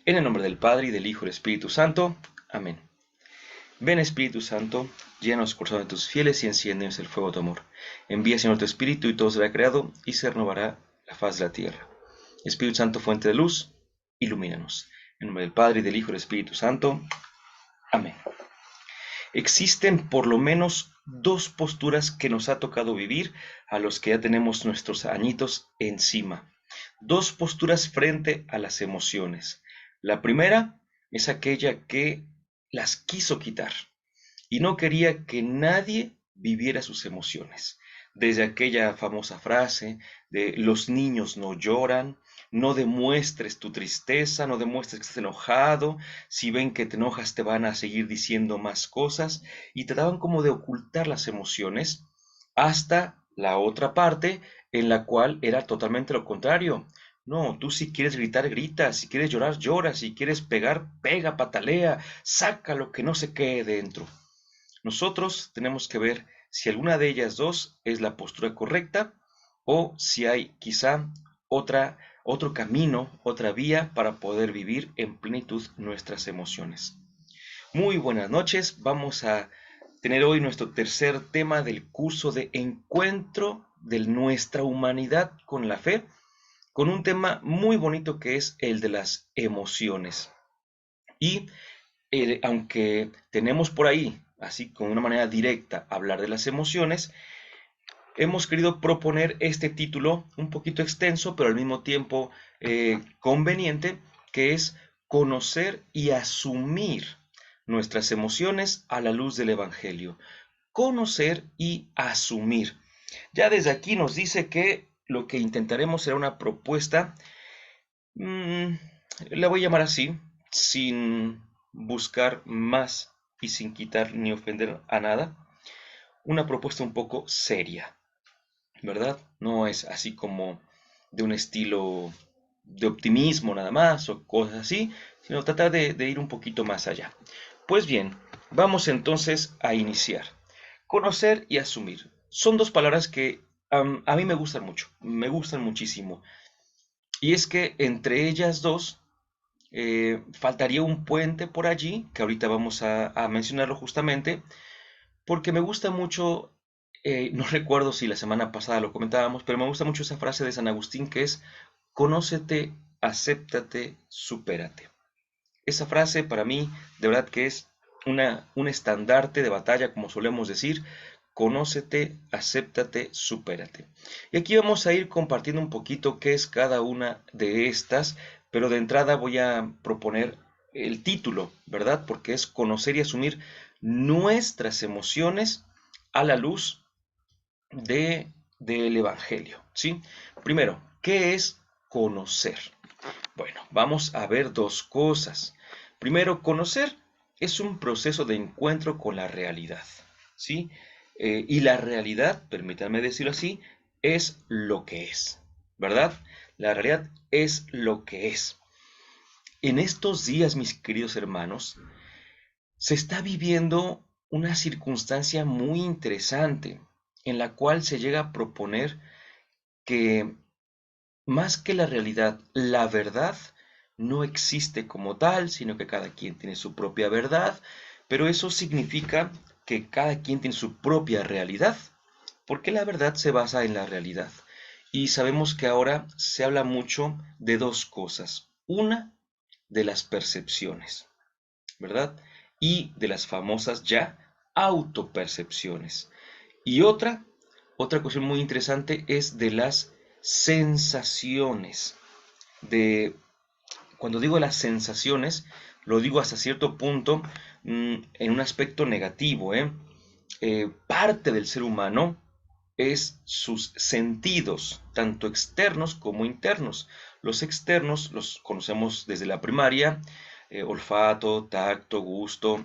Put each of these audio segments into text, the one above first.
En el nombre del Padre, y del Hijo, y del Espíritu Santo. Amén. Ven, Espíritu Santo, llena los corazones de tus fieles y enciéndenos el fuego de tu amor. Envía, Señor, tu Espíritu, y todo será creado, y se renovará la faz de la tierra. Espíritu Santo, fuente de luz, ilumínanos. En nombre del Padre, y del Hijo, y del Espíritu Santo. Amén. Existen por lo menos dos posturas que nos ha tocado vivir a los que ya tenemos nuestros añitos encima. Dos posturas frente a las emociones. La primera es aquella que las quiso quitar y no quería que nadie viviera sus emociones. Desde aquella famosa frase de los niños no lloran, no demuestres tu tristeza, no demuestres que estás enojado, si ven que te enojas te van a seguir diciendo más cosas y trataban como de ocultar las emociones hasta la otra parte en la cual era totalmente lo contrario. No, tú si quieres gritar, grita, si quieres llorar, llora, si quieres pegar, pega, patalea, saca lo que no se quede dentro. Nosotros tenemos que ver si alguna de ellas dos es la postura correcta o si hay quizá otro camino, otra vía para poder vivir en plenitud nuestras emociones. Muy buenas noches, vamos a tener hoy nuestro tercer tema del curso de encuentro de nuestra humanidad con la fe, con un tema muy bonito que es el de las emociones. Y aunque tenemos por ahí, así con una manera directa, hablar de las emociones, hemos querido proponer este título un poquito extenso, pero al mismo tiempo conveniente, que es conocer y asumir nuestras emociones a la luz del Evangelio. Conocer y asumir. Ya desde aquí nos dice que lo que intentaremos será una propuesta, mmm, la voy a llamar así, sin buscar más y sin quitar ni ofender a nada, una propuesta un poco seria, ¿verdad? No es así como de un estilo de optimismo nada más o cosas así, sino tratar de ir un poquito más allá. Pues bien, vamos entonces a iniciar. Conocer y asumir. Son dos palabras que a mí me gustan mucho, me gustan muchísimo. Y es que entre ellas dos faltaría un puente por allí, que ahorita vamos a mencionarlo justamente, porque me gusta mucho, no recuerdo si la semana pasada lo comentábamos, pero me gusta mucho esa frase de San Agustín que es, conócete, acéptate, supérate. Esa frase para mí de verdad que es un estandarte de batalla, como solemos decir, conócete, acéptate, supérate. Y aquí vamos a ir compartiendo un poquito qué es cada una de estas, pero de entrada voy a proponer el título, ¿verdad? Porque es conocer y asumir nuestras emociones a la luz del Evangelio, ¿sí? Primero, ¿qué es conocer? Bueno, vamos a ver dos cosas. Primero, conocer es un proceso de encuentro con la realidad, ¿sí? Y la realidad, permítanme decirlo así, es lo que es, ¿verdad? La realidad es lo que es. En estos días, mis queridos hermanos, se está viviendo una circunstancia muy interesante en la cual se llega a proponer que más que la realidad, la verdad no existe como tal, sino que cada quien tiene su propia verdad, pero eso significa que cada quien tiene su propia realidad, porque la verdad se basa en la realidad. Y sabemos que ahora se habla mucho de dos cosas. Una, de las percepciones, ¿verdad? Y de las famosas ya autopercepciones. Y otra cuestión muy interesante es de las sensaciones. De, cuando digo las sensaciones, lo digo hasta cierto punto en un aspecto negativo, ¿eh? Parte del ser humano es sus sentidos, tanto externos como internos. Los externos los conocemos desde la primaria, olfato, tacto, gusto,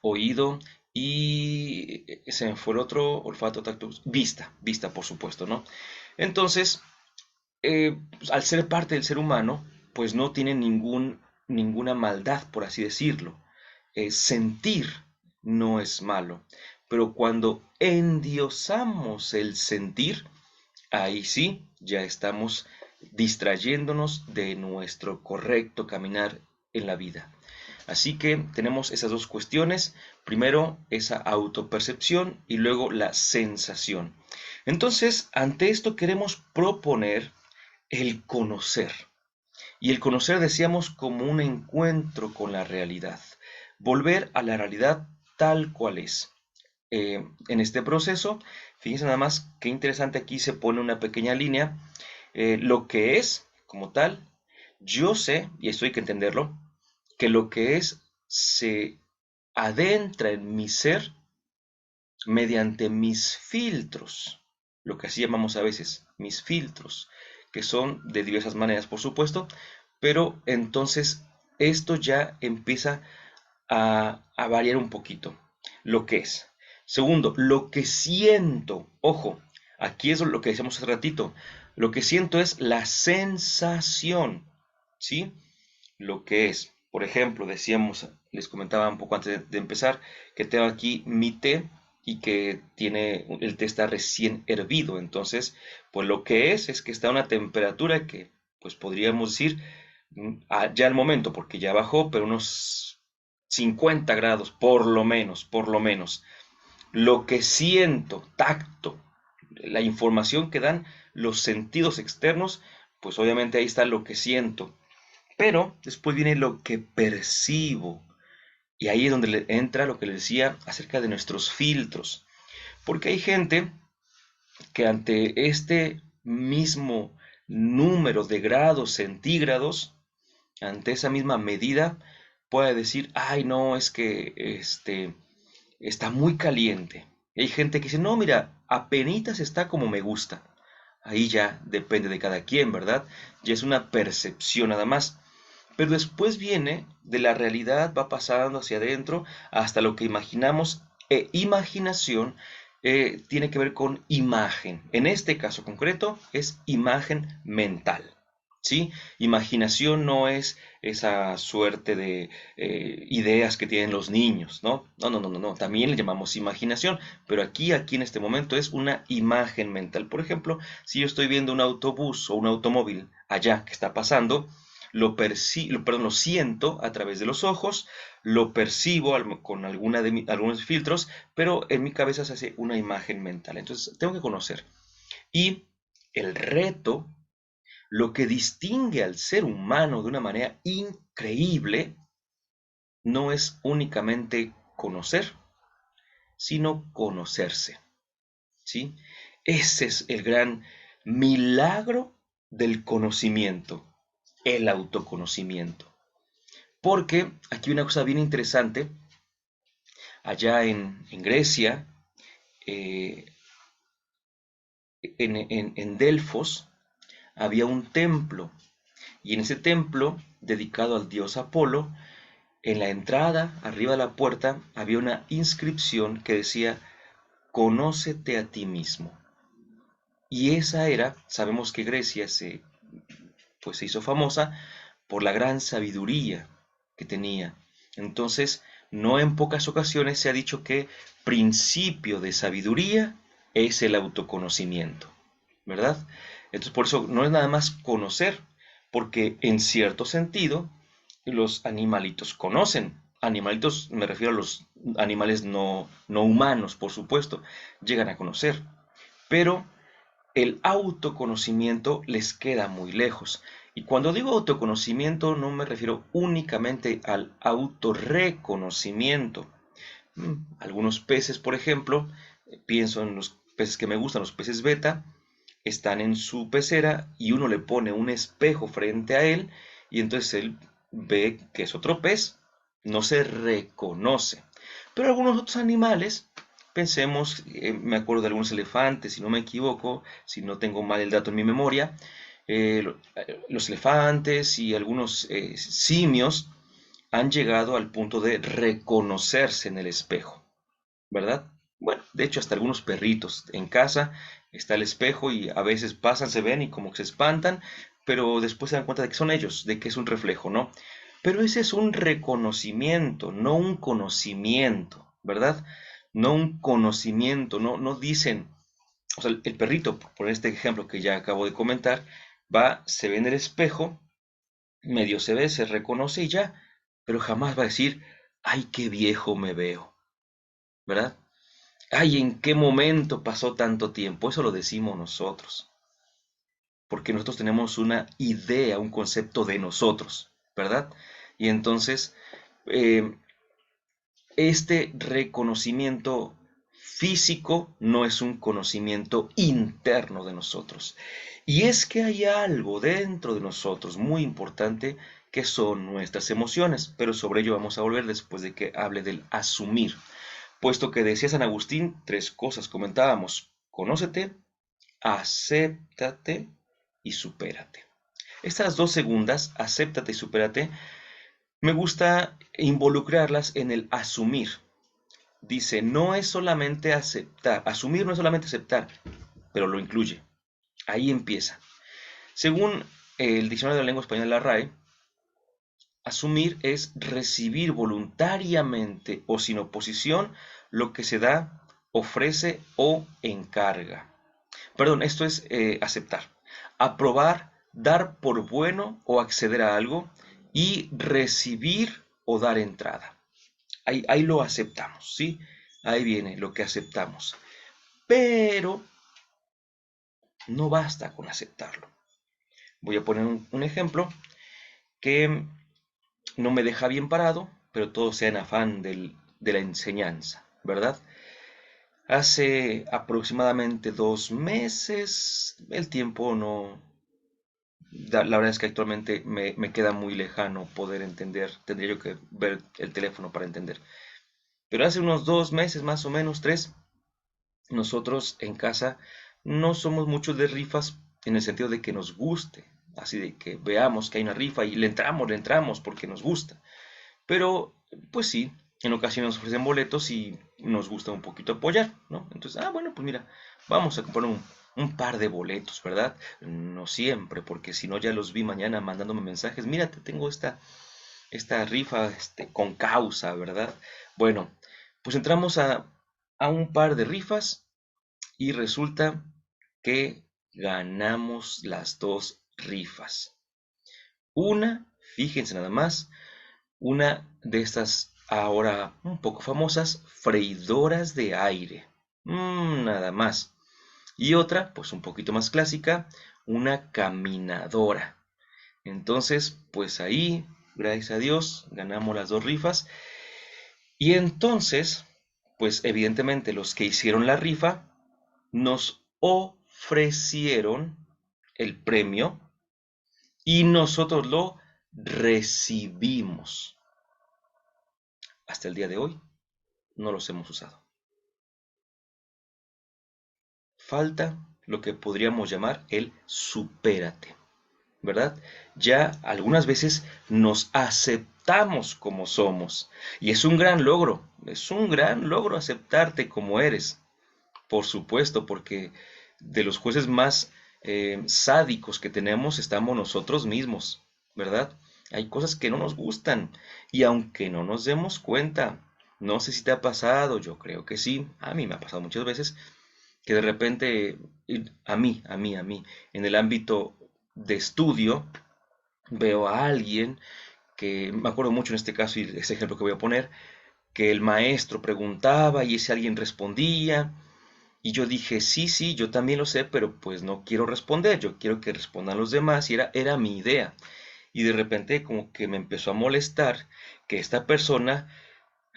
oído y se me fue el otro, olfato, tacto, vista por supuesto, ¿no? Entonces, pues, al ser parte del ser humano, pues no tiene ninguna maldad, por así decirlo. Sentir no es malo, pero cuando endiosamos el sentir, ahí sí, ya estamos distrayéndonos de nuestro correcto caminar en la vida. Así que tenemos esas dos cuestiones, primero esa autopercepción y luego la sensación. Entonces, ante esto queremos proponer el conocer. Y el conocer decíamos como un encuentro con la realidad, volver a la realidad tal cual es. En este proceso, fíjense nada más qué interesante, aquí se pone una pequeña línea, lo que es como tal, yo sé, y esto hay que entenderlo, que lo que es se adentra en mi ser mediante mis filtros, lo que así llamamos a veces mis filtros, que son de diversas maneras, por supuesto, pero entonces esto ya empieza a variar un poquito. Lo que es. Segundo, lo que siento. Ojo, aquí es lo que decíamos hace ratito. Lo que siento es la sensación, ¿sí? Lo que es. Por ejemplo, decíamos, les comentaba un poco antes de empezar, que tengo aquí mi té y que el té está recién hervido. Entonces, pues lo que es que está a una temperatura que, pues podríamos decir, ya al momento, porque ya bajó, pero unos 50 grados, por lo menos, por lo menos. Lo que siento, tacto, la información que dan los sentidos externos, pues obviamente ahí está lo que siento. Pero después viene lo que percibo. Y ahí es donde entra lo que les decía acerca de nuestros filtros. Porque hay gente que ante este mismo número de grados centígrados, ante esa misma medida, puede decir, ay, no, es que está muy caliente. Y hay gente que dice, no, mira, apenitas está como me gusta. Ahí ya depende de cada quien, ¿verdad? Ya es una percepción nada más. Pero después viene de la realidad, va pasando hacia adentro hasta lo que imaginamos. Imaginación tiene que ver con imagen. En este caso concreto es imagen mental. ¿Sí? Imaginación no es esa suerte de ideas que tienen los niños, ¿no? No, no, no, no, no. También le llamamos imaginación, pero aquí en este momento es una imagen mental. Por ejemplo, si yo estoy viendo un autobús o un automóvil allá que está pasando, lo siento a través de los ojos, lo percibo con algunos filtros, pero en mi cabeza se hace una imagen mental. Entonces tengo que conocer. Y el reto, lo que distingue al ser humano de una manera increíble, no es únicamente conocer, sino conocerse. ¿Sí? Ese es el gran milagro del conocimiento, el autoconocimiento. Porque aquí hay una cosa bien interesante, allá en Grecia, eh, en Delfos, había un templo, y en ese templo, dedicado al dios Apolo, en la entrada, arriba de la puerta, había una inscripción que decía, conócete a ti mismo. Y esa era, sabemos que Grecia pues se hizo famosa por la gran sabiduría que tenía. Entonces, no en pocas ocasiones se ha dicho que principio de sabiduría es el autoconocimiento, ¿verdad? Entonces, por eso no es nada más conocer, porque en cierto sentido los animalitos conocen. Animalitos, me refiero a los animales no humanos, por supuesto, llegan a conocer. Pero el autoconocimiento les queda muy lejos. Y cuando digo autoconocimiento no me refiero únicamente al autorreconocimiento. Algunos peces, por ejemplo, pienso en los peces que me gustan, los peces beta, están en su pecera y uno le pone un espejo frente a él y entonces él ve que es otro pez, no se reconoce. Pero algunos otros animales, pensemos, me acuerdo de algunos elefantes, si no me equivoco, si no tengo mal el dato en mi memoria, los elefantes y algunos simios han llegado al punto de reconocerse en el espejo, ¿verdad? Bueno, de hecho hasta algunos perritos en casa está el espejo y a veces pasan, se ven y como que se espantan, pero después se dan cuenta de que son ellos, de que es un reflejo, ¿no? Pero ese es un reconocimiento, no un conocimiento, ¿verdad? No un conocimiento, no dicen, o sea, el perrito, por poner este ejemplo que ya acabo de comentar, Va, se ve en el espejo, medio se ve, se reconoce y ya, pero jamás va a decir, ay, qué viejo me veo, ¿verdad? Ay, ¿en qué momento pasó tanto tiempo? Eso lo decimos nosotros, porque nosotros tenemos una idea, un concepto de nosotros, ¿verdad? Y entonces, eh, este reconocimiento físico no es un conocimiento interno de nosotros. Y es que hay algo dentro de nosotros muy importante que son nuestras emociones, pero sobre ello vamos a volver después de que hable del asumir. Puesto que decía San Agustín, tres cosas comentábamos: conócete, acéptate y supérate. Estas dos segundas, acéptate y supérate, me gusta involucrarlas en el asumir. Dice, no es solamente aceptar, asumir no es solamente aceptar, pero lo incluye. Ahí empieza. Según el Diccionario de la Lengua Española, la RAE, asumir es recibir voluntariamente o sin oposición lo que se da, ofrece o encarga. Perdón, esto es aceptar. Aprobar, dar por bueno o acceder a algo y recibir o dar entrada. Ahí lo aceptamos, ¿sí? Ahí viene lo que aceptamos. Pero no basta con aceptarlo. Voy a poner un ejemplo que no me deja bien parado, pero todo sea en afán de la enseñanza, ¿verdad? Hace aproximadamente 2 meses, el tiempo no... La verdad es que actualmente me queda muy lejano poder entender, tendría yo que ver el teléfono para entender. Pero hace unos 2 meses, más o menos, 3, nosotros en casa no somos muchos de rifas en el sentido de que nos guste, así de que veamos que hay una rifa y le entramos porque nos gusta. Pero, pues sí, en ocasiones nos ofrecen boletos y nos gusta un poquito apoyar, ¿no? Entonces, bueno, pues mira, vamos a comprar un par de boletos, ¿verdad? No siempre, porque si no ya los vi mañana mandándome mensajes, mira, te tengo esta rifa con causa, ¿verdad? Bueno, pues entramos a un par de rifas y resulta que ganamos las dos rifas. Una, fíjense nada más, una de estas ahora un poco famosas freidoras de aire. Nada más. Y otra, pues un poquito más clásica, una caminadora. Entonces, pues ahí, gracias a Dios, ganamos las dos rifas. Y entonces, pues evidentemente los que hicieron la rifa nos ofrecieron el premio y nosotros lo recibimos. Hasta el día de hoy no los hemos usado. Falta lo que podríamos llamar el supérate, ¿verdad? Ya algunas veces nos aceptamos como somos y es un gran logro aceptarte como eres, por supuesto, porque de los jueces más sádicos que tenemos estamos nosotros mismos, ¿verdad? Hay cosas que no nos gustan y aunque no nos demos cuenta, no sé si te ha pasado, yo creo que sí, a mí me ha pasado muchas veces, que de repente, a mí, en el ámbito de estudio, veo a alguien que, me acuerdo mucho en este caso y ese ejemplo que voy a poner, que el maestro preguntaba y ese alguien respondía, y yo dije, sí, sí, yo también lo sé, pero pues no quiero responder, yo quiero que respondan los demás, y era mi idea. Y de repente como que me empezó a molestar que esta persona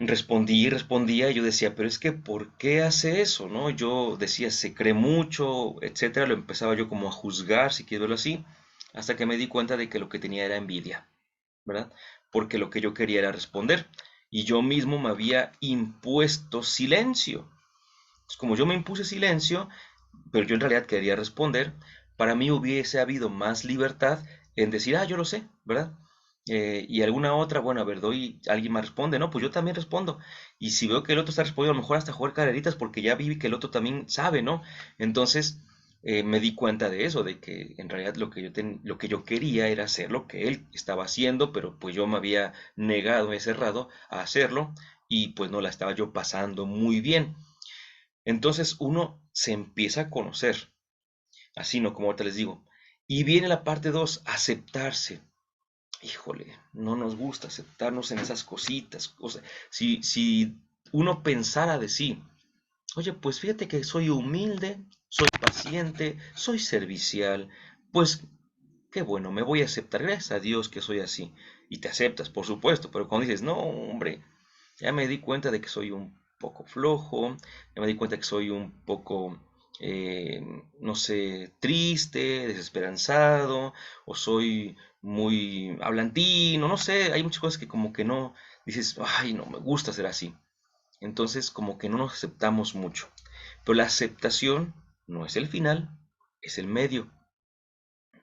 respondía y respondía, y yo decía, pero es que ¿por qué hace eso? ¿No? Yo decía, se cree mucho, etcétera, lo empezaba yo como a juzgar, si quiero verlo así, hasta que me di cuenta de que lo que tenía era envidia, ¿verdad? Porque lo que yo quería era responder, y yo mismo me había impuesto silencio. Entonces, como yo me impuse silencio, pero yo en realidad quería responder, para mí hubiese habido más libertad en decir, yo lo sé, ¿verdad? Y alguna otra, bueno, a ver, alguien más responde, no, pues yo también respondo. Y si veo que el otro está respondiendo, a lo mejor hasta jugar carreritas porque ya vi que el otro también sabe, ¿no? Entonces me di cuenta de eso, de que en realidad lo que yo quería era hacer lo que él estaba haciendo, pero pues yo me había negado, me he cerrado a hacerlo y pues no la estaba yo pasando muy bien. Entonces uno se empieza a conocer, así no como ahorita les digo, Y viene la parte 2, aceptarse. Híjole, no nos gusta aceptarnos en esas cositas. O sea, si uno pensara de sí, oye, pues fíjate que soy humilde, soy paciente, soy servicial, pues qué bueno, me voy a aceptar, gracias a Dios que soy así. Y te aceptas, por supuesto, pero cuando dices, no, hombre, ya me di cuenta de que soy un poco flojo, ya me di cuenta que soy un poco, eh, no sé, triste, desesperanzado, o soy muy hablantino, no sé, hay muchas cosas que como que no, dices, ay, no, me gusta ser así. Entonces como que no nos aceptamos mucho. Pero la aceptación no es el final, es el medio,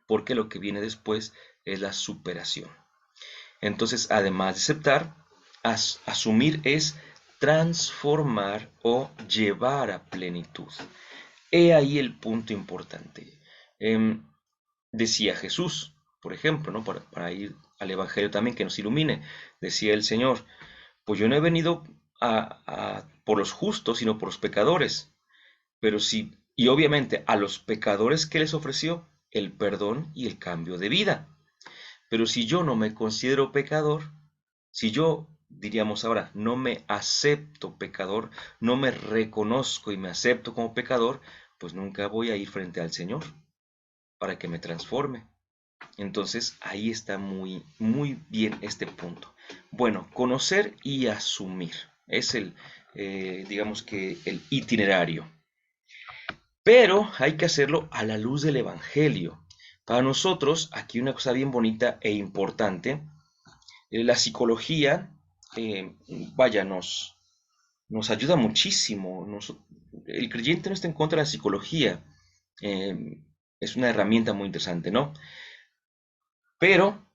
porque lo que viene después es la superación. Entonces, además de aceptar, asumir es transformar o llevar a plenitud. He ahí el punto importante. Em, Decía Jesús, por ejemplo, ¿no? Para ir al Evangelio también que nos ilumine, decía el Señor, pues yo no he venido por los justos, sino por los pecadores. Pero sí, y obviamente a los pecadores que les ofreció el perdón y el cambio de vida. Pero si yo no me considero pecador, si yo, diríamos ahora, no me acepto pecador, no me reconozco y me acepto como pecador, pues nunca voy a ir frente al Señor para que me transforme. Entonces ahí está muy, muy bien este punto. Bueno, conocer y asumir es digamos que el itinerario. Pero hay que hacerlo a la luz del Evangelio. Para nosotros, aquí una cosa bien bonita e importante, la psicología, vaya, nos ayuda muchísimo. El creyente no está en contra de la psicología. eh, es una herramienta muy interesante, ¿no? Pero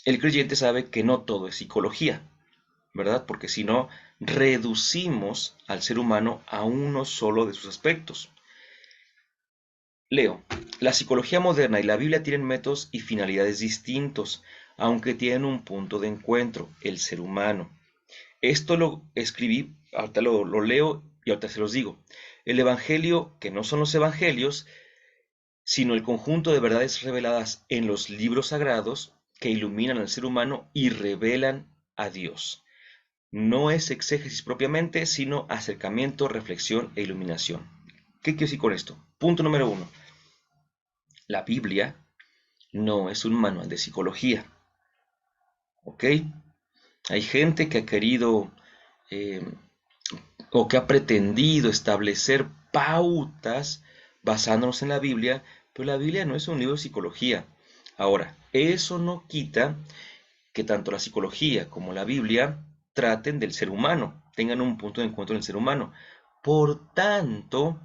el creyente sabe que no todo es psicología, ¿verdad? Porque si no, reducimos al ser humano a uno solo de sus aspectos. Leo, la psicología moderna y la Biblia tienen métodos y finalidades distintos, aunque tienen un punto de encuentro, el ser humano. Esto lo escribí, ahorita lo leo y ahorita se los digo. El Evangelio, que no son los Evangelios, sino el conjunto de verdades reveladas en los libros sagrados que iluminan al ser humano y revelan a Dios. No es exégesis propiamente, sino acercamiento, reflexión e iluminación. ¿Qué quiero decir con esto? Punto número 1. La Biblia no es un manual de psicología, ¿ok? Hay gente que ha querido eh, o que ha pretendido establecer pautas basándonos en la Biblia, pero la Biblia no es un libro de psicología. Ahora, eso no quita que tanto la psicología como la Biblia traten del ser humano, tengan un punto de encuentro en el ser humano. Por tanto,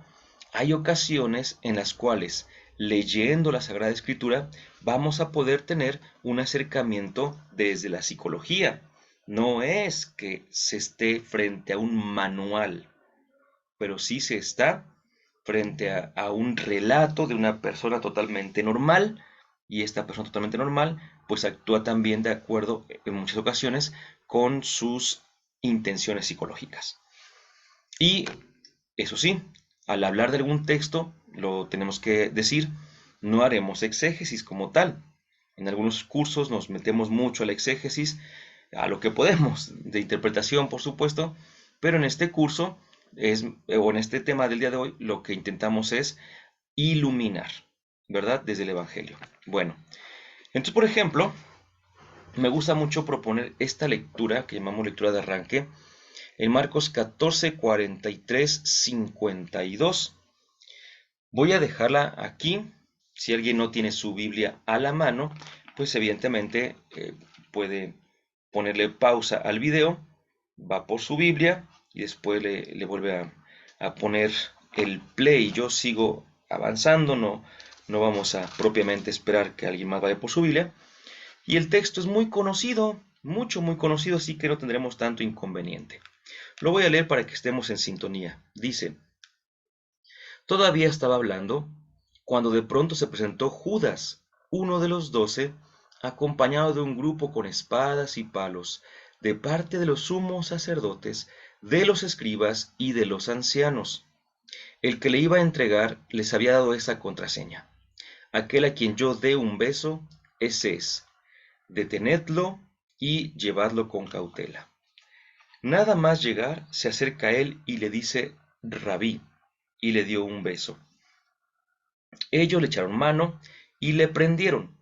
hay ocasiones en las cuales, leyendo la Sagrada Escritura, vamos a poder tener un acercamiento desde la psicología. No es que se esté frente a un manual, pero sí se está frente a un relato de una persona totalmente normal, y esta persona totalmente normal pues actúa también de acuerdo en muchas ocasiones con sus intenciones psicológicas. Y eso sí, al hablar de algún texto, lo tenemos que decir, no haremos exégesis como tal. En algunos cursos nos metemos mucho a la exégesis, a lo que podemos, de interpretación por supuesto, pero en este curso, o en este tema del día de hoy, lo que intentamos es iluminar, ¿verdad? Desde el Evangelio. Bueno, entonces por ejemplo, me gusta mucho proponer esta lectura, que llamamos lectura de arranque, en Marcos 14, 43, 52. Voy a dejarla aquí. Si alguien no tiene su Biblia a la mano, pues evidentemente puede ponerle pausa al video, va por su Biblia y después le vuelve a poner el play. Yo sigo avanzando, no vamos a propiamente esperar que alguien más vaya por su Biblia. Y el texto es muy conocido, muy conocido, así que no tendremos tanto inconveniente. Lo voy a leer para que estemos en sintonía. Dice, todavía estaba hablando cuando de pronto se presentó Judas, uno de los 12, acompañado de un grupo con espadas y palos, de parte de los sumos sacerdotes, de los escribas y de los ancianos. El que le iba a entregar les había dado esa contraseña. aquel a quien yo dé un beso, ese es. Detenedlo y llevadlo con cautela. Nada más llegar, se acerca a él y le dice, Rabí, y le dio un beso. Ellos le echaron mano y le prendieron.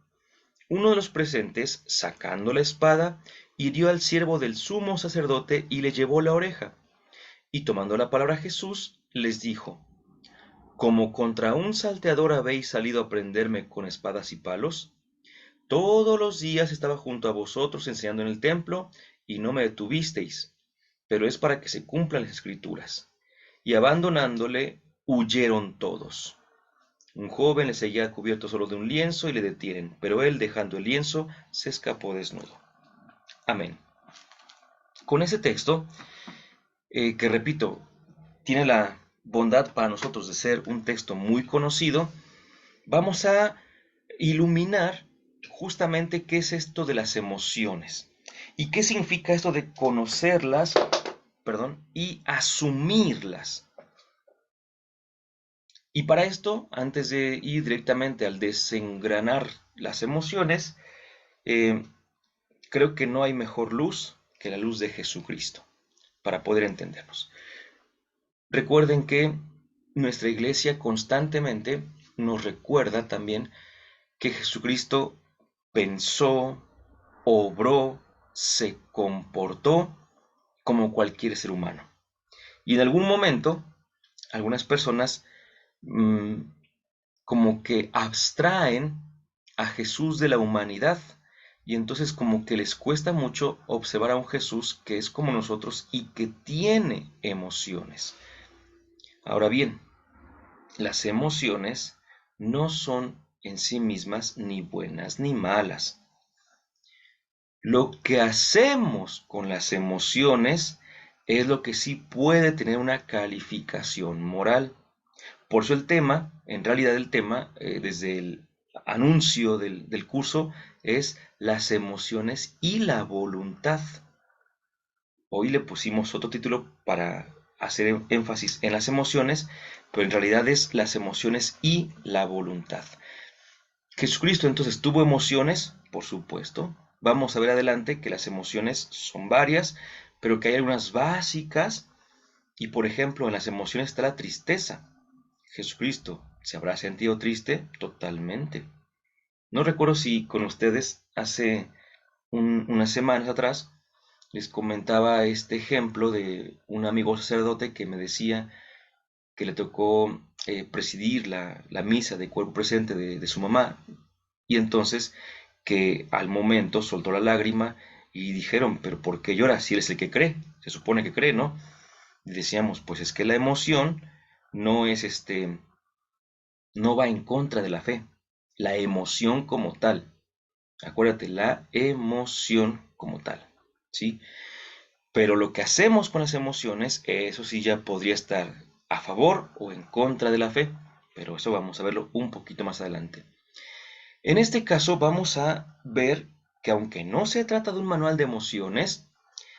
Uno de los presentes, sacando la espada, hirió al siervo del sumo sacerdote y le llevó la oreja. Y tomando la palabra Jesús, les dijo, ¿como contra un salteador habéis salido a prenderme con espadas y palos? Todos los días estaba junto a vosotros enseñando en el templo, y no me detuvisteis, pero es para que se cumplan las escrituras. Y abandonándole, huyeron todos. Un joven le seguía cubierto solo de un lienzo y le detienen, pero él, dejando el lienzo, se escapó desnudo. Amén. Con ese texto, que repito, tiene la bondad para nosotros de ser un texto muy conocido, vamos a iluminar justamente qué es esto de las emociones y qué significa esto de conocerlas, y asumirlas. Y para esto, antes de ir directamente al desengranar las emociones, eh, creo que no hay mejor luz que la luz de Jesucristo para poder entendernos. Recuerden que nuestra iglesia constantemente nos recuerda también que Jesucristo pensó, obró, se comportó como cualquier ser humano. Y en algún momento, algunas personas mmm, como que abstraen a Jesús de la humanidad y entonces como que les cuesta mucho observar a un Jesús que es como nosotros y que tiene emociones. Ahora bien, las emociones no son en sí mismas ni buenas ni malas. Lo que hacemos con las emociones es lo que sí puede tener una calificación moral. Por eso el tema, en realidad el tema, desde el anuncio del curso, es las emociones y la voluntad. Hoy le pusimos otro título para hacer énfasis en las emociones, pero en realidad es las emociones y la voluntad. Jesucristo entonces tuvo emociones, por supuesto. Vamos a ver adelante que las emociones son varias, pero que hay algunas básicas. Y por ejemplo, en las emociones está la tristeza. Jesucristo se habrá sentido triste totalmente. No recuerdo si con ustedes hace unas semanas atrás les comentaba este ejemplo de un amigo sacerdote que me decía que le tocó presidir la misa de cuerpo presente de su mamá, y entonces que al momento soltó la lágrima y dijeron, pero ¿por qué llora si él es el que cree? Se supone que cree, ¿no? Y decíamos, pues es que la emoción no es no va en contra de la fe, la emoción como tal. Acuérdate, la emoción como tal, ¿sí? Pero lo que hacemos con las emociones, eso sí ya podría estar a favor o en contra de la fe, pero eso vamos a verlo un poquito más adelante. En este caso vamos a ver que aunque no se trata de un manual de emociones,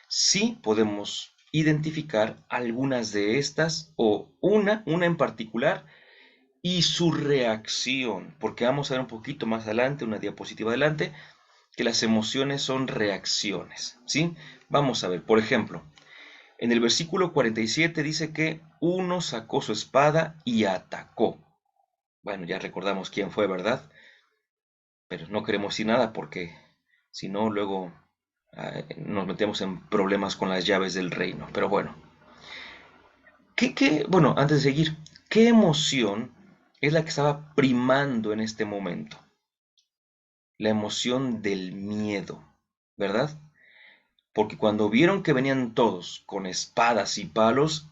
sí podemos identificar algunas de estas o una en particular y su reacción, porque vamos a ver un poquito más adelante, una diapositiva adelante, que las emociones son reacciones, ¿sí? Vamos a ver, por ejemplo, en el versículo 47 dice que uno sacó su espada y atacó. Bueno, ya recordamos quién fue, ¿verdad? Pero no queremos decir nada porque si no, luego nos metemos en problemas con las llaves del reino. Pero bueno, bueno, antes de seguir, ¿qué emoción es la que estaba primando en este momento? La emoción del miedo, ¿verdad? Porque cuando vieron que venían todos con espadas y palos,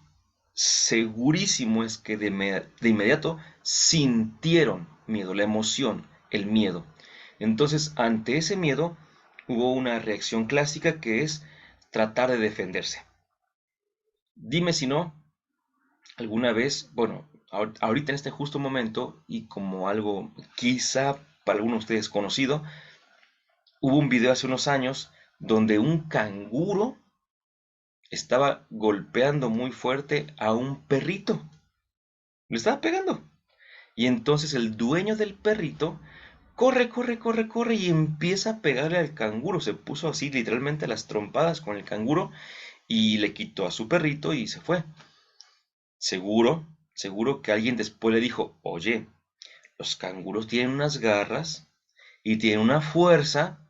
segurísimo es que de inmediato sintieron miedo, la emoción, el miedo. Entonces, ante ese miedo, hubo una reacción clásica que es tratar de defenderse. Dime si no, alguna vez, bueno, ahorita en este justo momento, y como algo quizá para algunos de ustedes conocido, hubo un video hace unos años donde un canguro estaba golpeando muy fuerte a un perrito. Le estaba pegando. Y entonces el dueño del perrito corre, corre, corre, corre y empieza a pegarle al canguro. Se puso así literalmente a las trompadas con el canguro y le quitó a su perrito y se fue. Seguro, seguro que alguien después le dijo, oye, los canguros tienen unas garras y tienen una fuerza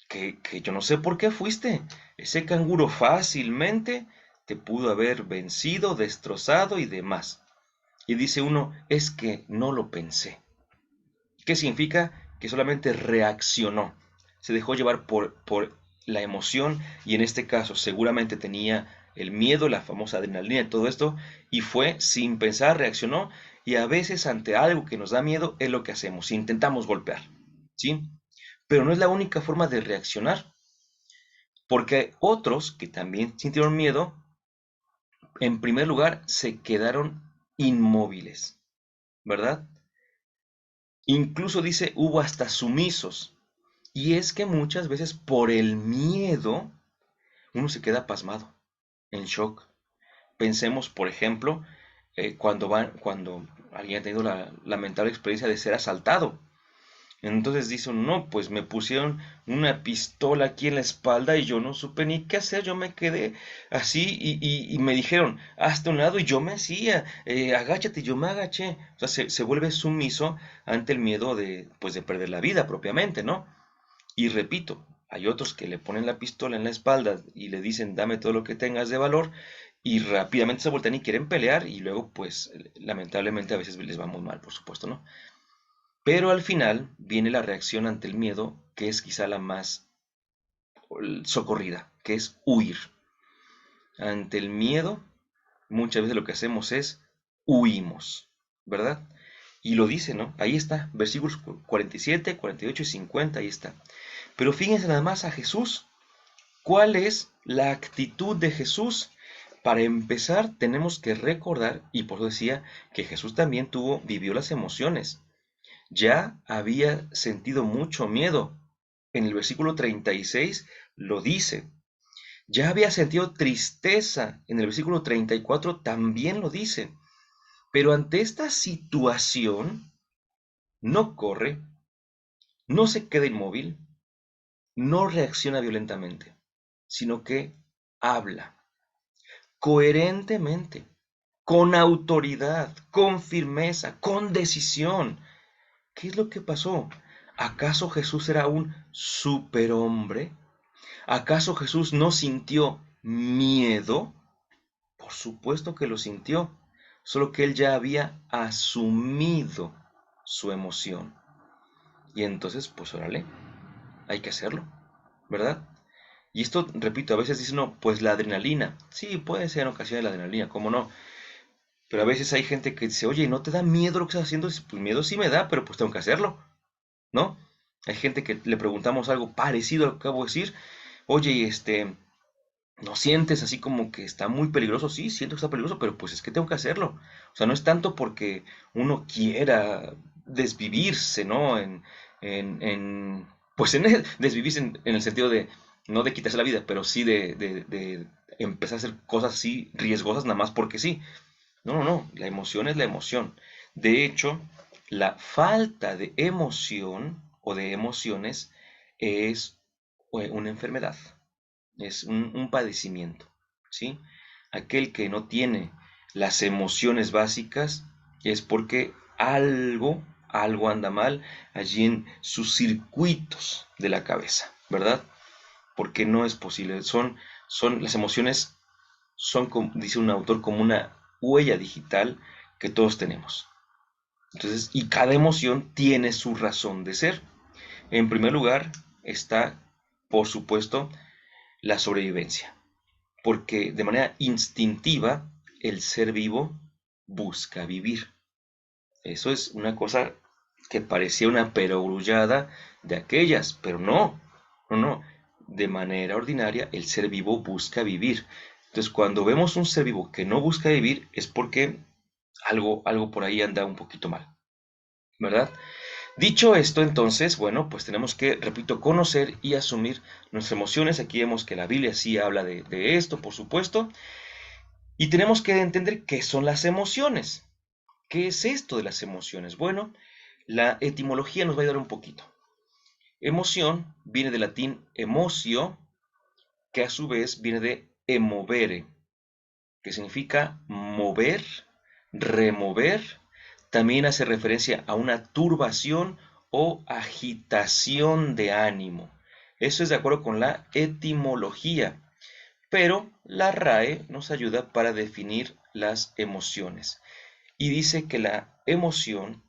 que yo no sé por qué fuiste. Ese canguro fácilmente te pudo haber vencido, destrozado y demás. Y dice uno, es que no lo pensé. ¿Qué significa? Que solamente reaccionó. Se dejó llevar por la emoción y en este caso seguramente tenía el miedo, la famosa adrenalina y todo esto, y fue sin pensar, reaccionó, y a veces ante algo que nos da miedo es lo que hacemos, intentamos golpear, ¿sí? Pero no es la única forma de reaccionar, porque otros que también sintieron miedo, en primer lugar se quedaron inmóviles, ¿verdad? Incluso dice, hubo hasta sumisos. Y es que muchas veces por el miedo uno se queda pasmado, en shock. Pensemos, por ejemplo, cuando alguien ha tenido la lamentable experiencia de ser asaltado. Entonces dice uno, no, pues me pusieron una pistola aquí en la espalda y yo no supe ni qué hacer, yo me quedé así y me dijeron, hazte a un lado y yo me hacía, agáchate y yo me agaché. O sea, se vuelve sumiso ante el miedo pues, de perder la vida propiamente, ¿no? Y repito, hay otros que le ponen la pistola en la espalda y le dicen, dame todo lo que tengas de valor, y rápidamente se voltean y quieren pelear, y luego, pues, lamentablemente a veces les va muy mal, por supuesto, ¿no? Pero al final viene la reacción ante el miedo, que es quizá la más socorrida, que es huir. Ante el miedo, muchas veces lo que hacemos es huimos, ¿verdad? Y lo dice, ¿no? Ahí está, versículos 47, 48 y 50, ahí está. Pero fíjense nada más a Jesús. ¿Cuál es la actitud de Jesús? Para empezar, tenemos que recordar, y por eso decía que Jesús también vivió las emociones. Ya había sentido mucho miedo. En el versículo 36 lo dice. Ya había sentido tristeza. En el versículo 34 también lo dice. Pero ante esta situación, no corre, no se queda inmóvil, no reacciona violentamente, sino que habla coherentemente, con autoridad, con firmeza, con decisión. ¿Qué es lo que pasó? ¿Acaso Jesús era un superhombre? ¿Acaso Jesús no sintió miedo? Por supuesto que lo sintió, solo que él ya había asumido su emoción. Y entonces, pues órale, hay que hacerlo, ¿verdad? Y esto, repito, a veces dicen, no, pues la adrenalina. Sí, puede ser en ocasiones la adrenalina, ¿cómo no? Pero a veces hay gente que dice, oye, ¿no te da miedo lo que estás haciendo? Dice, pues miedo sí me da, pero pues tengo que hacerlo, ¿no? Hay gente que le preguntamos algo parecido a lo que acabo de decir. Oye, ¿no sientes así como que está muy peligroso? Sí, siento que está peligroso, pero pues es que tengo que hacerlo. O sea, no es tanto porque uno quiera desvivirse, ¿no? Pues desvivirse en el sentido de, no de quitarse la vida, pero sí de empezar a hacer cosas así riesgosas nada más porque sí. No, no, no, la emoción es la emoción. De hecho, la falta de emoción o de emociones es una enfermedad, es un padecimiento, ¿sí? Aquel que no tiene las emociones básicas es porque algo anda mal allí en sus circuitos de la cabeza, ¿verdad? Porque no es posible. Las emociones son, dice un autor, como una huella digital que todos tenemos. Entonces, y cada emoción tiene su razón de ser. En primer lugar está, por supuesto, la sobrevivencia, porque de manera instintiva el ser vivo busca vivir. Eso es una cosa que parecía una perogrullada de aquellas, pero no, no, no. De manera ordinaria el ser vivo busca vivir. Entonces, cuando vemos un ser vivo que no busca vivir es porque algo por ahí anda un poquito mal, ¿verdad? Dicho esto, entonces, bueno, pues tenemos que, repito, conocer y asumir nuestras emociones. Aquí vemos que la Biblia sí habla de esto, por supuesto, y tenemos que entender qué son las emociones. ¿Qué es esto de las emociones? Bueno, la etimología nos va a ayudar un poquito. Emoción viene del latín emotio, que a su vez viene de emovere, que significa mover, remover. También hace referencia a una turbación o agitación de ánimo. Eso es de acuerdo con la etimología, pero la RAE nos ayuda para definir las emociones. Y dice que la emoción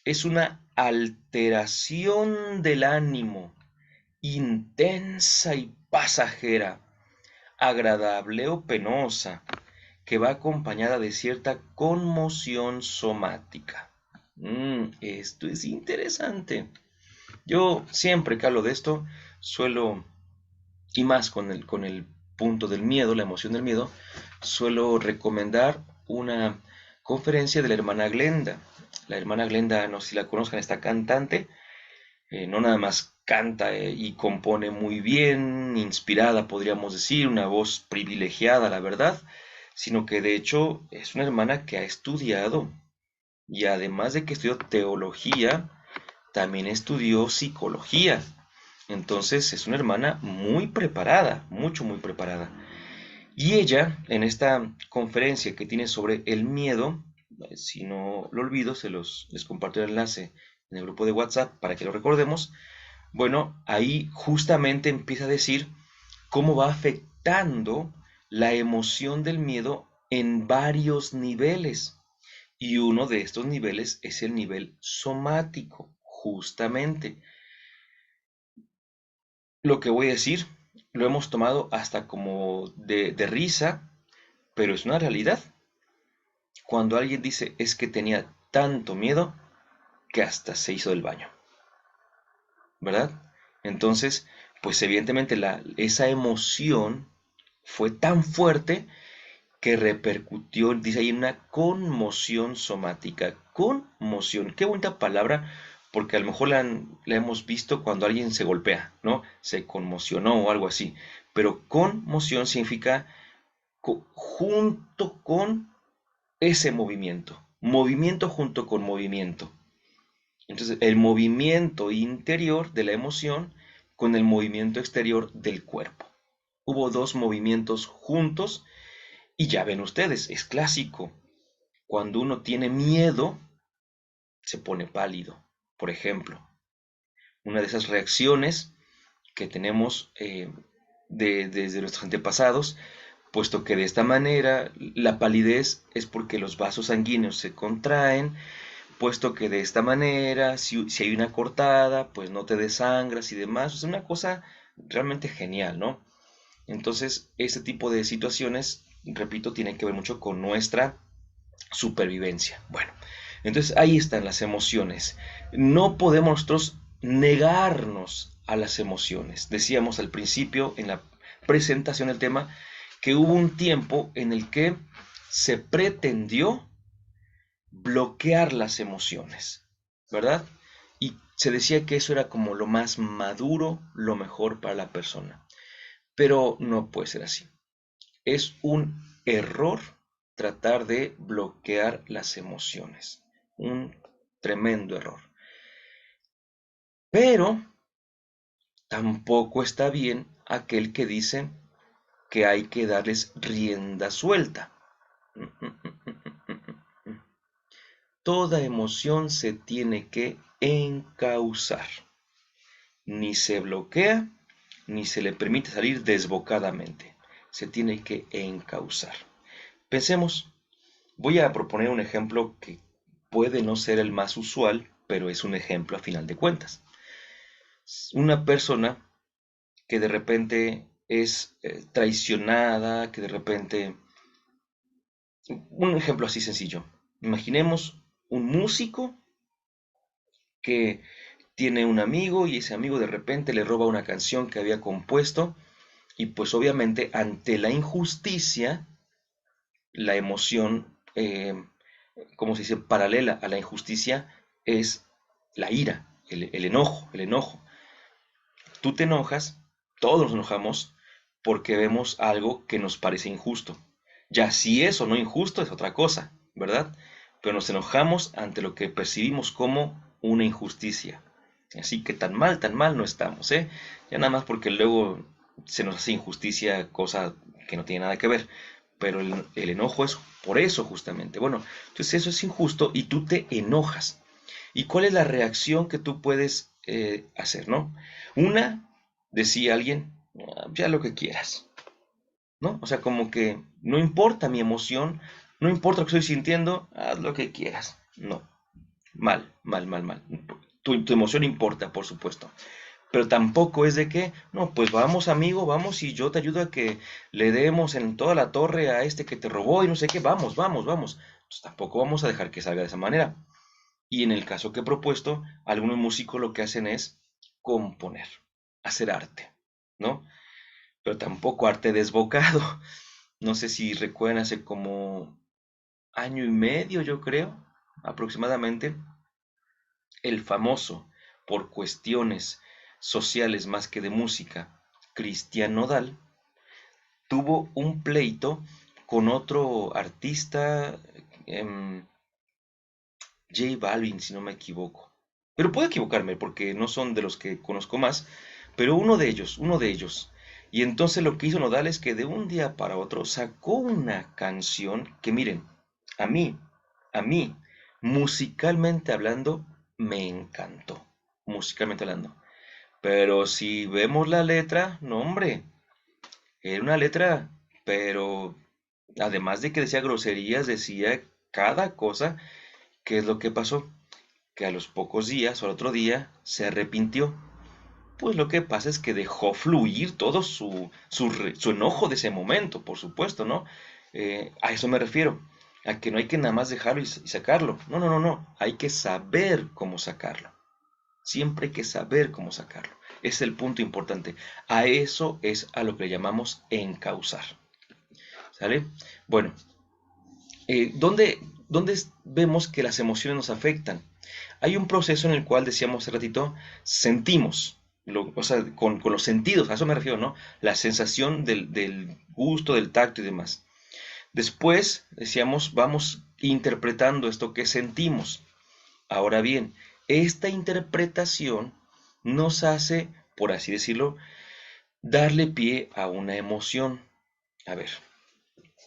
es una alteración del ánimo, intensa y pasajera, agradable o penosa, que va acompañada de cierta conmoción somática. Esto es interesante. Yo siempre que hablo de esto, suelo, y más con el punto del miedo, la emoción del miedo, suelo recomendar una conferencia de la hermana Glenda. La hermana Glenda, no sé si la conozcan, esta cantante, no nada más canta y compone muy bien, inspirada podríamos decir, una voz privilegiada, la verdad, sino que de hecho es una hermana que ha estudiado y además de que estudió teología, también estudió psicología. Entonces es una hermana muy preparada, mucho, muy preparada. Y ella, en esta conferencia que tiene sobre el miedo, si no lo olvido, les comparto el enlace en el grupo de WhatsApp para que lo recordemos. Bueno, ahí justamente empieza a decir cómo va afectando la emoción del miedo en varios niveles. Y uno de estos niveles es el nivel somático, justamente. Lo que voy a decir lo hemos tomado hasta como de risa, pero es una realidad. Cuando alguien dice es que tenía tanto miedo que hasta se hizo del baño, ¿verdad? Entonces, pues evidentemente esa emoción fue tan fuerte que repercutió, dice ahí, en una conmoción somática. Conmoción, qué bonita palabra, porque a lo mejor la hemos visto cuando alguien se golpea, ¿no? Se conmocionó o algo así. Pero conmoción significa junto con ese movimiento. Movimiento junto con movimiento. Entonces, el movimiento interior de la emoción con el movimiento exterior del cuerpo. Hubo dos movimientos juntos y ya ven ustedes, es clásico. Cuando uno tiene miedo, se pone pálido. Por ejemplo, una de esas reacciones que tenemos desde nuestros antepasados, puesto que de esta manera la palidez es porque los vasos sanguíneos se contraen, puesto que de esta manera, si hay una cortada, pues no te desangras y demás. Es una cosa realmente genial, ¿no? Entonces, este tipo de situaciones, repito, tienen que ver mucho con nuestra supervivencia. Bueno, entonces ahí están las emociones. No podemos nosotros negarnos a las emociones. Decíamos al principio, en la presentación del tema, que hubo un tiempo en el que se pretendió bloquear las emociones, ¿verdad? Y se decía que eso era como lo más maduro, lo mejor para la persona. Pero no puede ser así. Es un error tratar de bloquear las emociones. Un tremendo error. Pero tampoco está bien aquel que dice que hay que darles rienda suelta. Toda emoción se tiene que encauzar. Ni se bloquea, ni se le permite salir desbocadamente. Se tiene que encauzar. Pensemos, voy a proponer un ejemplo que puede no ser el más usual, pero es un ejemplo a final de cuentas. Una persona que de repente es traicionada, que de repente... Un ejemplo así sencillo. Imaginemos un músico que tiene un amigo y ese amigo de repente le roba una canción que había compuesto y pues obviamente ante la injusticia, la emoción, como se dice, paralela a la injusticia es la ira, el enojo, el enojo. Tú te enojas, todos nos enojamos porque vemos algo que nos parece injusto. Ya si es o no injusto es otra cosa, ¿verdad? pero nos enojamos ante lo que percibimos como una injusticia. Así que tan mal no estamos, ¿eh? Ya nada más porque luego se nos hace injusticia, cosa que no tiene nada que ver. Pero el enojo es por eso justamente. Bueno, entonces eso es injusto y tú te enojas. ¿Y cuál es la reacción que tú puedes hacer, no? Una, decía alguien, ya lo que quieras, ¿no? O sea, como que no importa mi emoción, no importa lo que estoy sintiendo, haz lo que quieras. No, mal. Tu emoción importa, por supuesto. Pero tampoco es de que, no, pues vamos amigo, vamos y yo te ayudo a que le demos en toda la torre a este que te robó y no sé qué, vamos. Pues tampoco vamos a dejar que salga de esa manera. Y en el caso que he propuesto, algunos músicos lo que hacen es componer, hacer arte, ¿no? Pero tampoco arte desbocado. No sé si recuerdan, hace como año y medio, yo creo, aproximadamente, el famoso, por cuestiones sociales más que de música, Cristian Nodal, tuvo un pleito con otro artista, J Balvin, si no me equivoco. Pero puedo equivocarme porque no son de los que conozco más, pero uno de ellos. Y entonces lo que hizo Nodal es que de un día para otro sacó una canción que miren, a mí, a mí, musicalmente hablando, me encantó. Musicalmente hablando. Pero si vemos la letra, no hombre, era una letra, pero además de que decía groserías, decía cada cosa. ¿Qué es lo que pasó? Que a los pocos días o al otro día se arrepintió. Pues lo que pasa es que dejó fluir todo su enojo de ese momento, por supuesto, ¿no? A eso me refiero, a que no hay que nada más dejarlo y sacarlo. No. Hay que saber cómo sacarlo. Siempre hay que saber cómo sacarlo. Es el punto importante. A eso es a lo que le llamamos encauzar. ¿Sale? Bueno, ¿dónde vemos que las emociones nos afectan? Hay un proceso en el cual, decíamos hace ratito, sentimos, o sea, con los sentidos, a eso me refiero, ¿no? La sensación del gusto, del tacto y demás. Después, decíamos, vamos interpretando esto que sentimos. Ahora bien, esta interpretación nos hace, por así decirlo, darle pie a una emoción. A ver,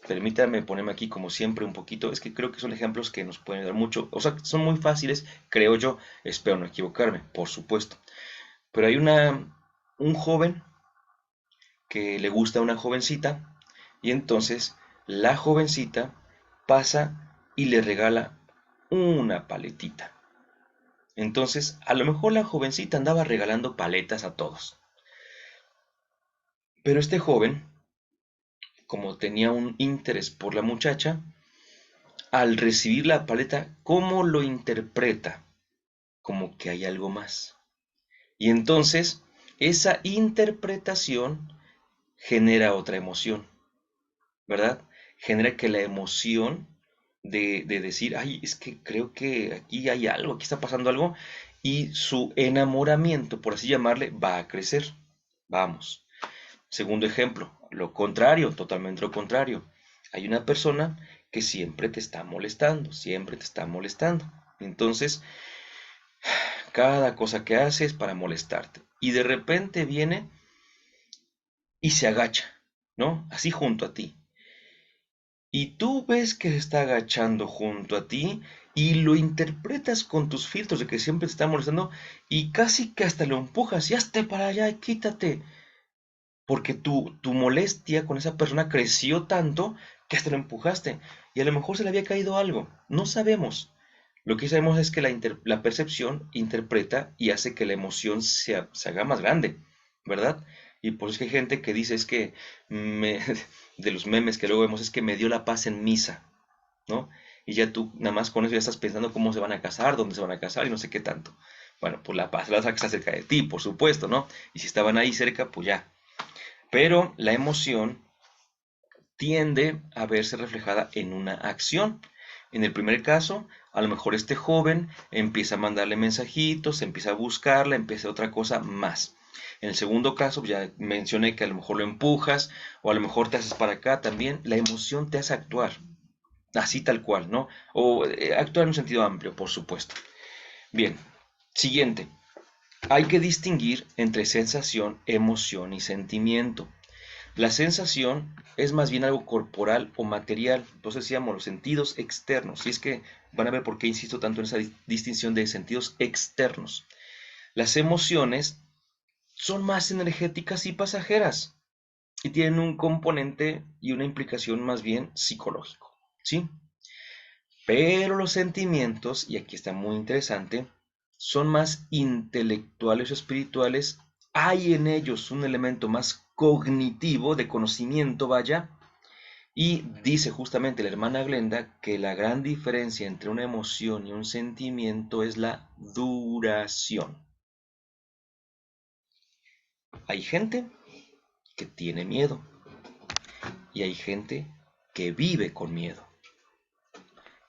permítame ponerme aquí como siempre un poquito, es que creo que son ejemplos que nos pueden ayudar mucho, o sea, son muy fáciles, creo yo, espero no equivocarme, por supuesto. Pero hay un joven que le gusta a una jovencita y entonces la jovencita pasa y le regala una paletita. Entonces, a lo mejor la jovencita andaba regalando paletas a todos, pero este joven, como tenía un interés por la muchacha, al recibir la paleta, ¿cómo lo interpreta? Como que hay algo más. Y entonces, esa interpretación genera otra emoción, ¿verdad? Genera que la emoción de decir, ay, es que creo que aquí hay algo, aquí está pasando algo, y su enamoramiento, por así llamarle, va a crecer. Vamos. Segundo ejemplo, lo contrario, totalmente lo contrario. Hay una persona que siempre te está molestando, siempre te está molestando. Entonces, cada cosa que hace es para molestarte. Y de repente viene y se agacha, ¿no? Así junto a ti. Y tú ves que se está agachando junto a ti y lo interpretas con tus filtros de que siempre te está molestando y casi que hasta lo empujas y hazte para allá, quítate. Porque tu molestia con esa persona creció tanto que hasta lo empujaste. Y a lo mejor se le había caído algo. No sabemos. Lo que sabemos es que la percepción interpreta y hace que la emoción se haga más grande, ¿verdad? Y por eso es que hay gente que dice es que me- de los memes que luego vemos es que me dio la paz en misa, ¿no? Y ya tú nada más con eso ya estás pensando cómo se van a casar, dónde se van a casar y no sé qué tanto. Bueno, pues la paz la está cerca de ti, por supuesto, ¿no? Y si estaban ahí cerca, pues ya. Pero la emoción tiende a verse reflejada en una acción. En el primer caso, a lo mejor este joven empieza a mandarle mensajitos, empieza a buscarla, empieza otra cosa más. En el segundo caso, ya mencioné que a lo mejor lo empujas o a lo mejor te haces para acá también. La emoción te hace actuar. así tal cual, ¿no? O actuar en un sentido amplio, por supuesto. Bien, siguiente. Hay que distinguir entre sensación, emoción y sentimiento. La sensación es más bien algo corporal o material, entonces decíamos los sentidos externos, y es que van a ver por qué insisto tanto en esa distinción de sentidos externos. Las emociones son más energéticas y pasajeras, y tienen un componente y una implicación más bien psicológico, ¿sí? Pero los sentimientos, y aquí está muy interesante, son más intelectuales o espirituales. Hay en ellos un elemento más cognitivo, de conocimiento, vaya, y dice justamente la hermana Glenda que la gran diferencia entre una emoción y un sentimiento es la duración. Hay gente que tiene miedo y hay gente que vive con miedo.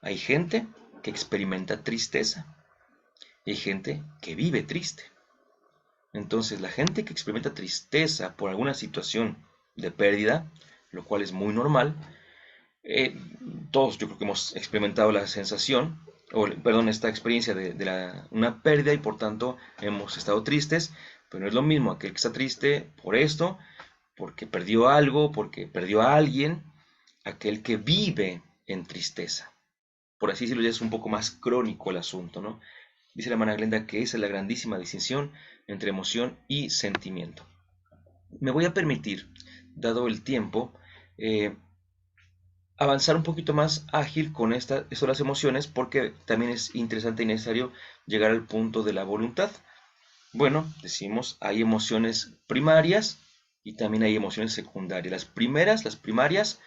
Hay gente que experimenta tristeza y hay gente que vive triste. Entonces, la gente que experimenta tristeza por alguna situación de pérdida, lo cual es muy normal, eh, todos yo creo que hemos experimentado la sensación, o perdón, esta experiencia de una pérdida y por tanto hemos estado tristes, pero no es lo mismo aquel que está triste por esto, porque perdió algo, porque perdió a alguien, aquel que vive en tristeza. Por así decirlo, ya es un poco más crónico el asunto, ¿no? Dice la hermana Glenda que esa es la grandísima distinción entre emoción y sentimiento. Me voy a permitir, dado el tiempo, eh, avanzar un poquito más ágil con esto de las emociones, porque también es interesante y necesario llegar al punto de la voluntad. Bueno, decimos, hay emociones primarias y también hay emociones secundarias. Las primarias,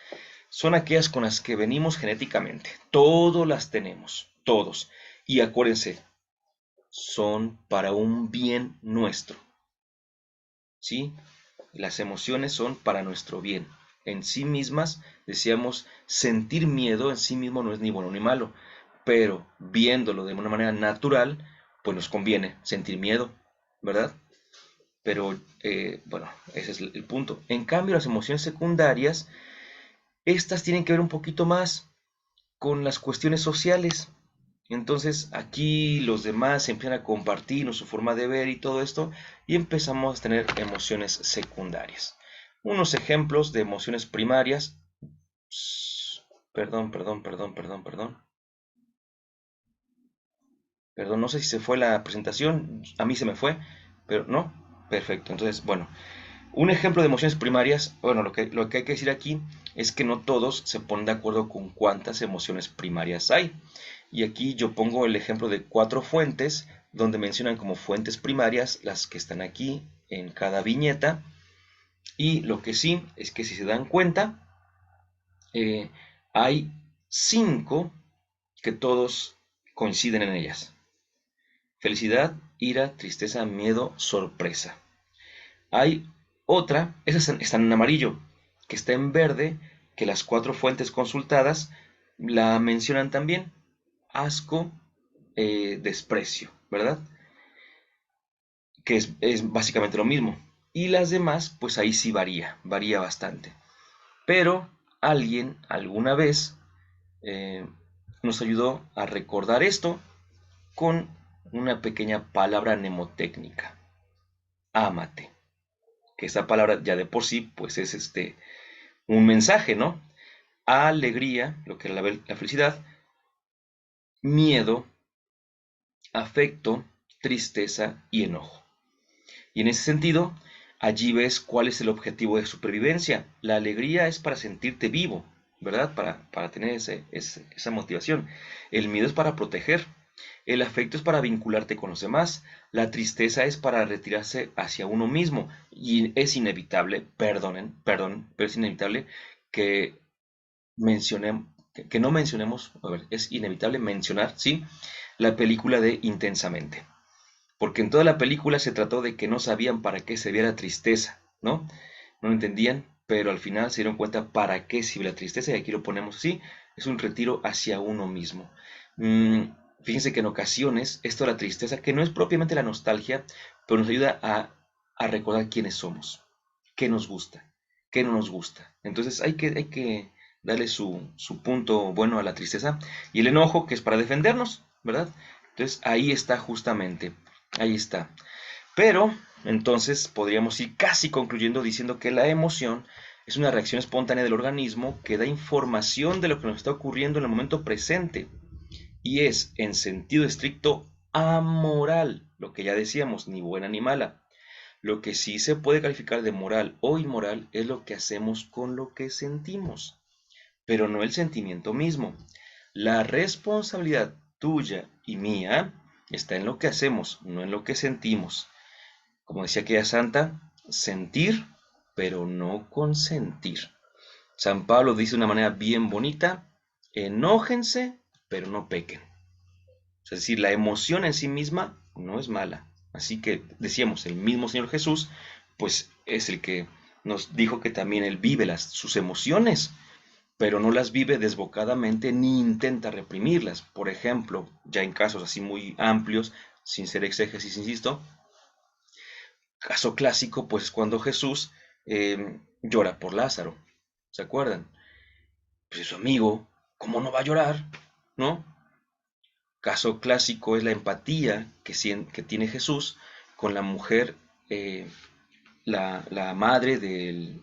son aquellas con las que venimos genéticamente. Todos las tenemos, todos. Y acuérdense, son para un bien nuestro, ¿sí? Las emociones son para nuestro bien. En sí mismas, decíamos, sentir miedo en sí mismo no es ni bueno ni malo, pero viéndolo de una manera natural, pues nos conviene sentir miedo, ¿verdad? Pero, bueno, ese es el punto. En cambio, las emociones secundarias, estas tienen que ver un poquito más con las cuestiones sociales. Entonces aquí los demás empiezan a compartirnos su forma de ver y todo esto y empezamos a tener emociones secundarias. Unos ejemplos de emociones primarias. Perdón, perdón, perdón, perdón, perdón. Perdón, no sé si se fue la presentación, a mí se me fue, pero no. Perfecto, entonces, bueno, un ejemplo de emociones primarias, bueno, lo que hay que decir aquí es que no todos se ponen de acuerdo con cuántas emociones primarias hay. Y aquí yo pongo el ejemplo de 4 fuentes, donde mencionan como fuentes primarias las que están aquí en cada viñeta. Y lo que sí es que si se dan cuenta, hay 5 que todos coinciden en ellas. Felicidad, ira, tristeza, miedo, sorpresa. Hay otra, esas están en amarillo, que está en verde, que las 4 fuentes consultadas la mencionan también. Asco, desprecio, ¿verdad? Que es básicamente lo mismo. Y las demás, pues ahí sí varía bastante. Pero alguien alguna vez eh, nos ayudó a recordar esto con una pequeña palabra mnemotécnica. Ámate. Que esta palabra ya de por sí, pues es un mensaje, ¿no? Alegría, lo que era la felicidad, miedo, afecto, tristeza y enojo. Y en ese sentido, allí ves cuál es el objetivo de supervivencia. La alegría es para sentirte vivo, ¿verdad? Para tener esa motivación. El miedo es para proteger. El afecto es para vincularte con los demás. La tristeza es para retirarse hacia uno mismo. Y es inevitable, perdón, pero es inevitable que que no mencionemos, a ver, es inevitable mencionar, ¿sí? La película de Intensamente. Porque en toda la película se trató de que no sabían para qué servía la tristeza, ¿no? No lo entendían, pero al final se dieron cuenta para qué sirve la tristeza, y aquí lo ponemos así, es un retiro hacia uno mismo. Fíjense que en ocasiones esto de la tristeza, que no es propiamente la nostalgia, pero nos ayuda a recordar quiénes somos, qué nos gusta, qué no nos gusta. Entonces hay que darle su punto bueno a la tristeza, y el enojo, que es para defendernos, ¿verdad? Entonces ahí está justamente, ahí está. Pero entonces podríamos ir casi concluyendo diciendo que la emoción es una reacción espontánea del organismo que da información de lo que nos está ocurriendo en el momento presente y es, en sentido estricto, amoral, lo que ya decíamos, ni buena ni mala. Lo que sí se puede calificar de moral o inmoral es lo que hacemos con lo que sentimos, pero no el sentimiento mismo. La responsabilidad tuya y mía está en lo que hacemos, no en lo que sentimos. Como decía aquella santa, sentir, pero no consentir. San Pablo dice de una manera bien bonita, enójense, pero no pequen. Es decir, la emoción en sí misma no es mala. Así que decíamos, el mismo Señor Jesús, pues es el que nos dijo que también Él vive sus emociones, pero no las vive desbocadamente ni intenta reprimirlas. Por ejemplo, ya en casos así muy amplios, sin ser exégesis, insisto, caso clásico, pues cuando Jesús llora por Lázaro. ¿Se acuerdan? Pues es su amigo, ¿cómo no va a llorar? ¿No? Caso clásico es la empatía que tiene Jesús con la mujer, eh, la madre del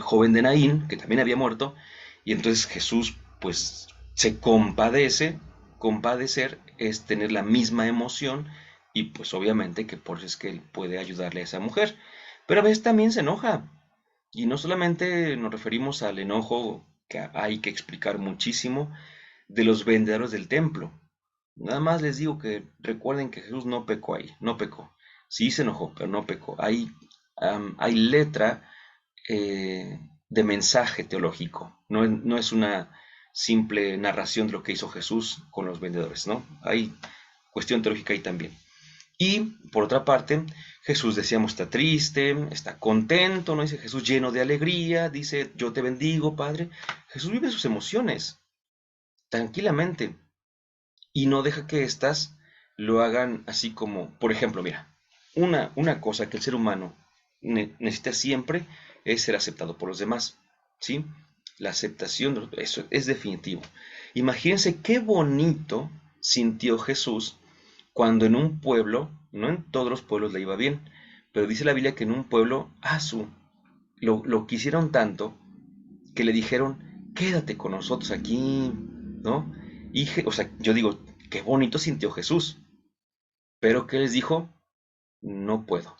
joven de Naín, que también había muerto, y entonces Jesús pues se compadece, compadecer es tener la misma emoción, y pues obviamente que por eso es que él puede ayudarle a esa mujer, pero a veces también se enoja, y no solamente nos referimos al enojo que hay que explicar muchísimo de los vendedores del templo. Nada más les digo que recuerden que Jesús no pecó ahí, no pecó. Sí se enojó, pero no pecó. Hay letra de mensaje teológico. No es una simple narración de lo que hizo Jesús con los vendedores, ¿no? Hay cuestión teológica ahí también. Y por otra parte, Jesús, decíamos, está triste, está contento, ¿no? Dice Jesús lleno de alegría, dice, yo te bendigo, Padre. Jesús vive sus emociones tranquilamente y no deja que éstas lo hagan así como, por ejemplo, mira, una cosa que el ser humano necesita siempre es ser aceptado por los demás, ¿sí? La aceptación, eso es definitivo. Imagínense qué bonito sintió Jesús cuando en un pueblo, no en todos los pueblos le iba bien, pero dice la Biblia que en un pueblo, lo quisieron tanto que le dijeron, quédate con nosotros aquí, ¿no? Y, o sea, yo digo, qué bonito sintió Jesús, pero ¿qué les dijo? No puedo,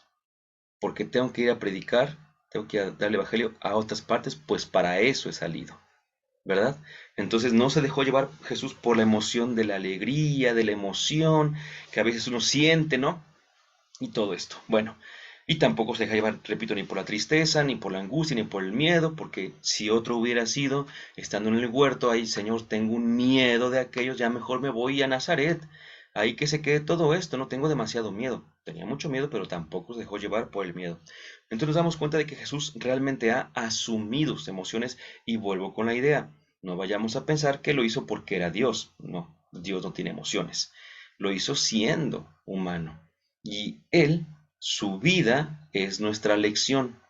porque tengo que ir a predicar, tengo que ir a dar el evangelio a otras partes, pues para eso he salido, ¿verdad? Entonces no se dejó llevar Jesús por la emoción de la alegría, de la emoción que a veces uno siente, ¿no? Y todo esto. Bueno, y tampoco se deja llevar, repito, ni por la tristeza, ni por la angustia, ni por el miedo, porque si otro hubiera sido, estando en el huerto, ahí, Señor, tengo un miedo de aquellos, ya mejor me voy a Nazaret, ahí que se quede todo esto, no tengo demasiado miedo. Tenía mucho miedo, pero tampoco se dejó llevar por el miedo. Entonces nos damos cuenta de que Jesús realmente ha asumido sus emociones, y vuelvo con la idea, no vayamos a pensar que lo hizo porque era Dios, no, Dios no tiene emociones, lo hizo siendo humano. Y Él, su vida es nuestra lección.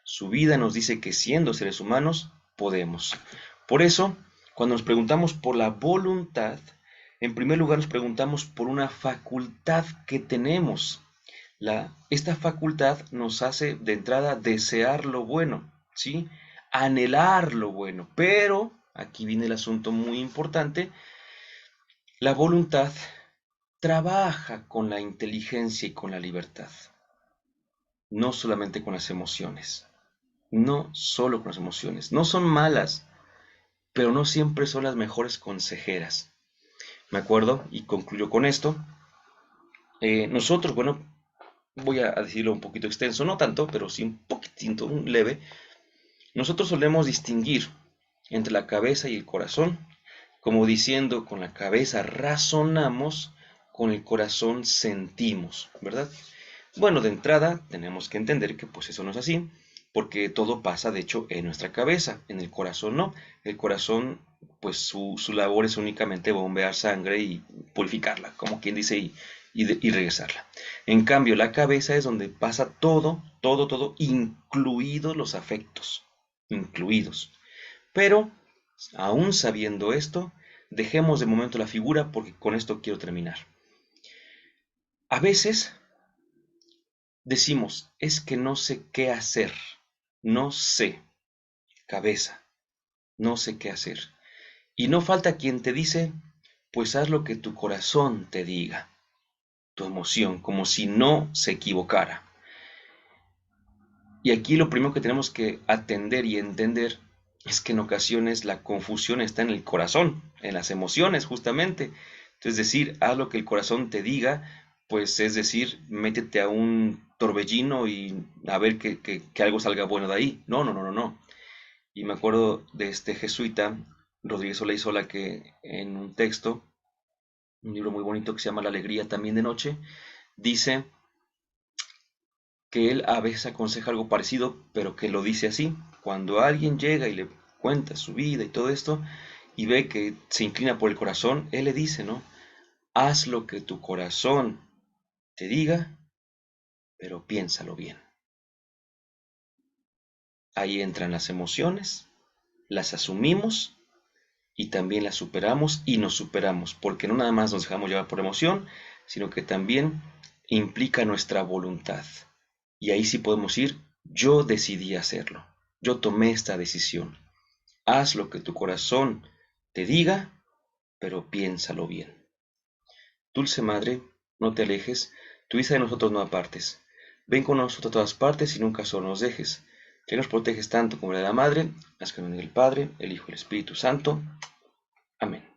Su vida nos dice que siendo seres humanos podemos. Por eso, cuando nos preguntamos por la voluntad, en primer lugar nos preguntamos por una facultad que tenemos. Esta facultad nos hace de entrada desear lo bueno, ¿sí? Anhelar lo bueno. Pero, aquí viene el asunto muy importante, la voluntad trabaja con la inteligencia y con la libertad, no solamente con las emociones, no solo con las emociones, no son malas, pero no siempre son las mejores consejeras. Me acuerdo, y concluyo con esto, nosotros, bueno, voy a decirlo un poquito extenso, no tanto, pero sí un poquitito, un leve, nosotros solemos distinguir entre la cabeza y el corazón, como diciendo, con la cabeza razonamos, con el corazón sentimos, ¿verdad? Bueno, de entrada tenemos que entender que pues eso no es así, porque todo pasa de hecho en nuestra cabeza, en el corazón no. El corazón pues su labor es únicamente bombear sangre y purificarla, como quien dice, y regresarla. En cambio, la cabeza es donde pasa todo, incluidos los afectos, incluidos. Pero Aún sabiendo esto, dejemos de momento la figura porque con esto quiero terminar. A veces decimos, es que no sé qué hacer, no sé, cabeza, no sé qué hacer. Y no falta quien te dice, pues haz lo que tu corazón te diga, tu emoción, como si no se equivocara. Y aquí lo primero que tenemos que atender y entender es que en ocasiones la confusión está en el corazón, en las emociones justamente. Entonces decir, haz lo que el corazón te diga, pues es decir, métete a un torbellino y a ver que algo salga bueno de ahí. No, no, no, no, no. Y me acuerdo de este jesuita, Rodríguez Olaizola, que en un texto, un libro muy bonito que se llama La alegría también de noche, dice que él a veces aconseja algo parecido, pero que lo dice así. Cuando alguien llega y le cuenta su vida y todo esto, y ve que se inclina por el corazón, él le dice, ¿no? Haz lo que tu corazón te diga, pero piénsalo bien. Ahí entran las emociones, las asumimos y también las superamos y nos superamos, porque no nada más nos dejamos llevar por emoción, sino que también implica nuestra voluntad. Y ahí sí podemos ir, yo decidí hacerlo, yo tomé esta decisión. Haz lo que tu corazón te diga, pero piénsalo bien. Dulce Madre, no te alejes, tu vista de nosotros no apartes. Ven con nosotros a todas partes y nunca solo nos dejes. Que nos proteges tanto como la de la Madre, haz que en el Padre, el Hijo y el Espíritu Santo. Amén.